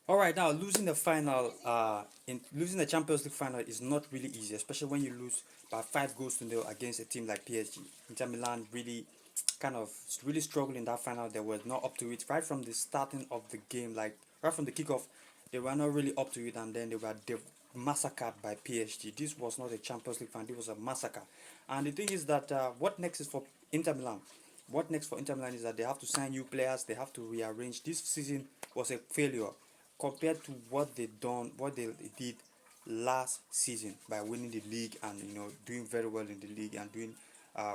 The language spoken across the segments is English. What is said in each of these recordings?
All right, now losing the final, in losing the Champions League final is not really easy, especially when you lose by 5 goals to nil against a team like PSG. Inter Milan really kind of really struggled in that final. They were not up to it right from the starting of the game, like right from the kickoff. They were not really up to it, and then they were massacred by PSG. This was not a Champions League final; it was a massacre. And the thing is that what next is for Inter Milan? What next for Inter Milan is that they have to sign new players. They have to rearrange. This season was a failure compared to what they done, what they did last season by winning the league and doing very well in the league and doing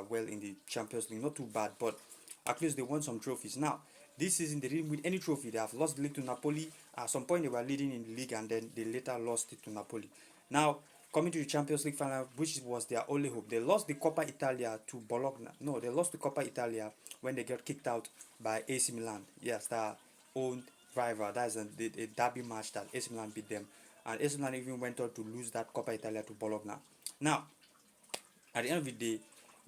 well in the Champions League. Not too bad, but at least they won some trophies. Now this season they didn't win any trophy. They have lost the league to Napoli. At some point they were leading in the league and then they later lost it to Napoli. Now coming to the Champions League final, which was their only hope. They lost the Coppa Italia to Bologna. No, they lost the Coppa Italia when they got kicked out by AC Milan. Yes, their own rival. That is a derby match that AC Milan beat them. And AC Milan even went on to lose that Coppa Italia to Bologna. Now, at the end of the day,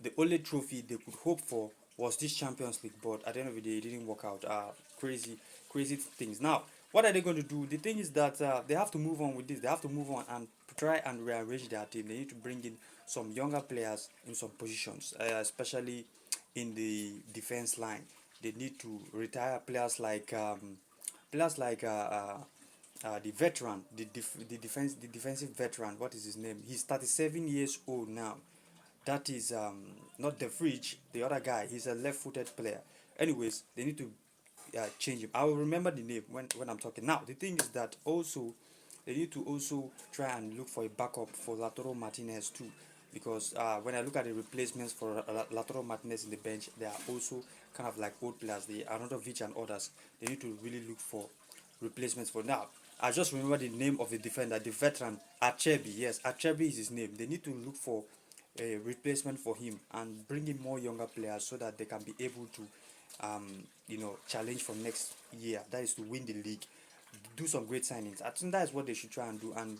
the only trophy they could hope for was this Champions League, but at the end of the day, it didn't work out. Crazy, crazy things. Now, what are they going to do? The thing is that they have to move on with this. They have to move on and try and rearrange their team. They need to bring in some younger players in some positions, especially in the defense line. They need to retire players like the veteran, the defensive veteran. What is his name? He's 37 years old now. That is not the fridge. The other guy. He's a left-footed player. Anyways, they need to change him. I will remember the name when I'm talking. Now the thing is that also they need to also try and look for a backup for Lautaro Martinez too, because when I look at the replacements for Lautaro Martinez in the bench, they are also kind of like old players. The Arnautovic and others. They need to really look for replacements for now. I just remember the name of the defender, the veteran Achebi. Yes, Achebi is his name. They need to look for a replacement for him and bring in more younger players so that they can be able to, challenge from next year. That is to win the league, do some great signings. I think that is what they should try and do. And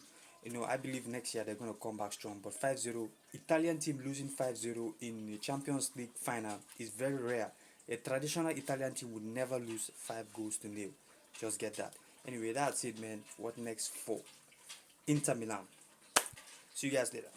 I believe next year they're going to come back strong. But 5-0, Italian team losing 5-0 in the Champions League final is very rare. A traditional Italian team would never lose 5 goals to nil. Just get that. Anyway, that's it, man. What next for Inter Milan? See you guys later.